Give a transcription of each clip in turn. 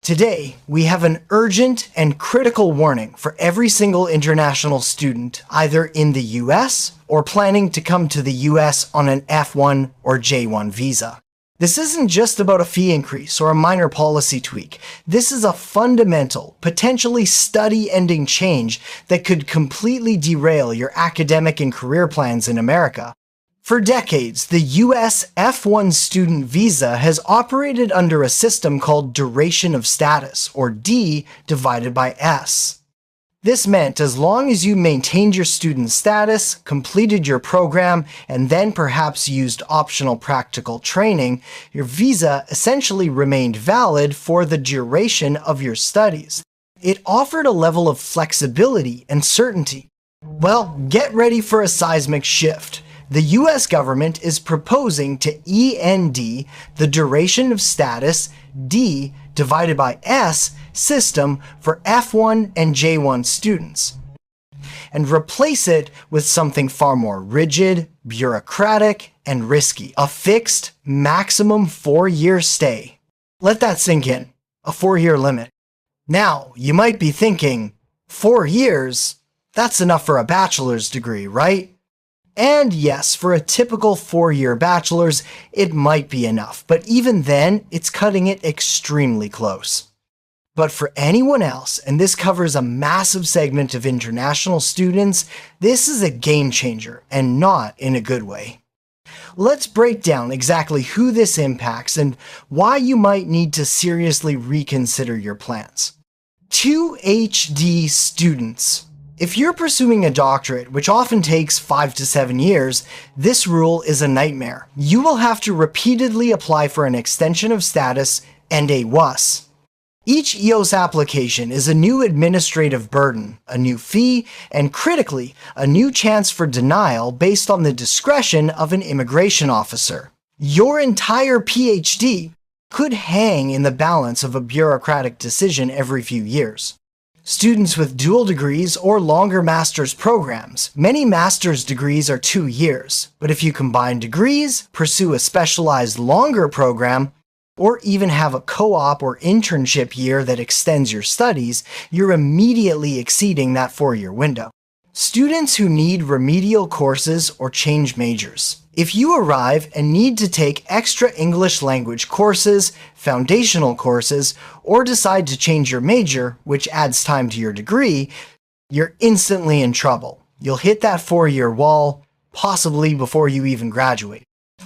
Today, we have an urgent and critical warning for every single international student either in the US or planning to come to the US on an F-1 or J-1 visa. This isn't just about a fee increase or a minor policy tweak. This is a fundamental, potentially study-ending change that could completely derail your academic and career plans in America. For decades, the US F-1 student visa has operated under a system called duration of status, or D divided by S. This meant as long as you maintained your student status, completed your program, and then perhaps used optional practical training, your visa essentially remained valid for the duration of your studies. It offered a level of flexibility and certainty. Well, get ready for a seismic shift. The US government is proposing to END the duration of status D divided by S system for F1 and J1 students, and replace it with something far more rigid, bureaucratic, and risky: a fixed, maximum 4-year stay. Let that sink in. A 4-year limit. Now, you might be thinking, 4 years? That's enough for a bachelor's degree, right? And yes, for a typical 4-year bachelor's, it might be enough, but even then, it's cutting it extremely close. But for anyone else, and this covers a massive segment of international students, this is a game changer, and not in a good way. Let's break down exactly who this impacts and why you might need to seriously reconsider your plans. Ph.D. students. If you're pursuing a doctorate, which often takes 5 to 7 years, this rule is a nightmare. You will have to repeatedly apply for an extension of status and a WUS. Each EOS application is a new administrative burden, a new fee, and critically, a new chance for denial based on the discretion of an immigration officer. Your entire PhD could hang in the balance of a bureaucratic decision every few years. Students with dual degrees or longer master's programs. Many master's degrees are 2 years, but if you combine degrees, pursue a specialized longer program, or even have a co-op or internship year that extends your studies, you're immediately exceeding that 4-year window. Students who need remedial courses or change majors. If you arrive and need to take extra English language courses, foundational courses, or decide to change your major, which adds time to your degree, you're instantly in trouble. You'll hit that 4-year wall, possibly before you even graduate.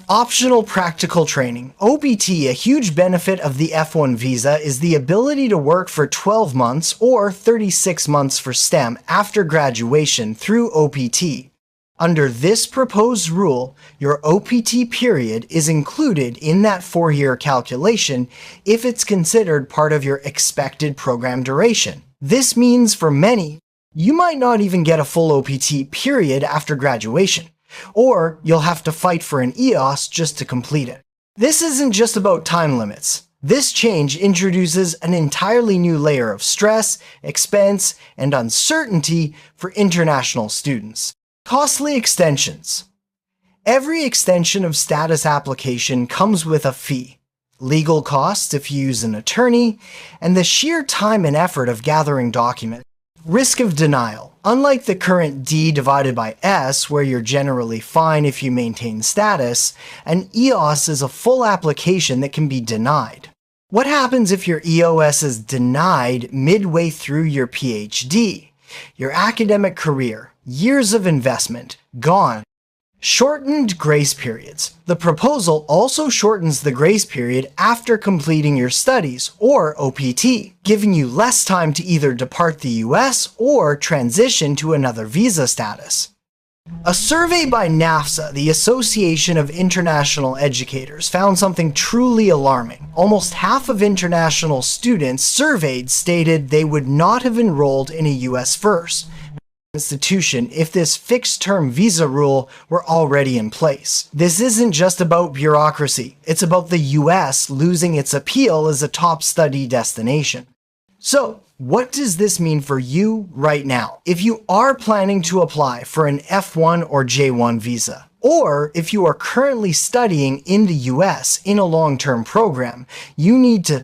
Optional practical training. OPT, a huge benefit of the F1 visa, is the ability to work for 12 months or 36 months for STEM after graduation through OPT. Under this proposed rule, your OPT period is included in that 4-year calculation if it's considered part of your expected program duration. This means for many, you might not even get a full OPT period after graduation, or you'll have to fight for an EOS just to complete it. This isn't just about time limits. This change introduces an entirely new layer of stress, expense, and uncertainty for international students. Costly extensions. Every extension of status application comes with a fee, legal costs if you use an attorney, and the sheer time and effort of gathering documents. Risk of denial. Unlike the current D divided by S, where you're generally fine if you maintain status, an EOS is a full application that can be denied. What happens if your EOS is denied midway through your PhD? Your academic career, years of investment, gone. Shortened grace periods. The proposal also shortens the grace period after completing your studies, or OPT, giving you less time to either depart the US or transition to another visa status. A survey by NAFSA, the Association of International Educators, found something truly alarming. Almost half of international students surveyed stated they would not have enrolled in a US first institution if this fixed-term visa rule were already in place. This isn't just about bureaucracy, it's about the US losing its appeal as a top study destination. So, what does this mean for you right now? If you are planning to apply for an F1 or J1 visa, or if you are currently studying in the US in a long-term program, you need to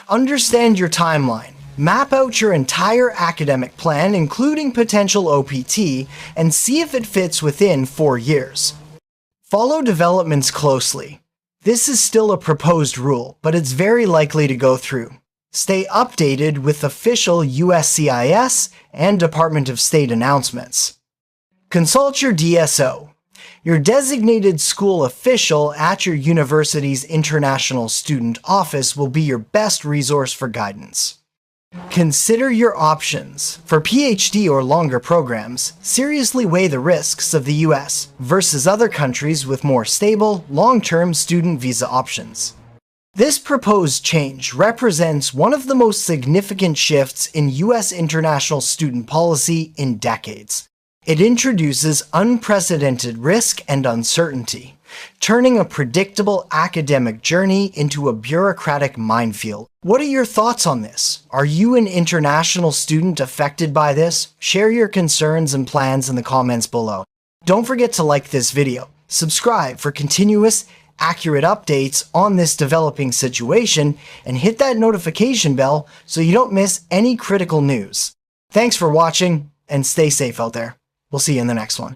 Understand your timeline. Map out your entire academic plan, including potential OPT, and see if it fits within 4 years. Follow developments closely. This is still a proposed rule, but it's very likely to go through. Stay updated with official USCIS and Department of State announcements. Consult your DSO. Your designated school official at your university's International Student Office will be your best resource for guidance. Consider your options. For Ph.D. or longer programs, seriously weigh the risks of the US versus other countries with more stable, long-term student visa options. This proposed change represents one of the most significant shifts in US international student policy in decades. It introduces unprecedented risk and uncertainty, turning a predictable academic journey into a bureaucratic minefield. What are your thoughts on this? Are you an international student affected by this? Share your concerns and plans in the comments below. Don't forget to like this video, subscribe for continuous, accurate updates on this developing situation, and hit that notification bell so you don't miss any critical news. Thanks for watching, and stay safe out there. We'll see you in the next one.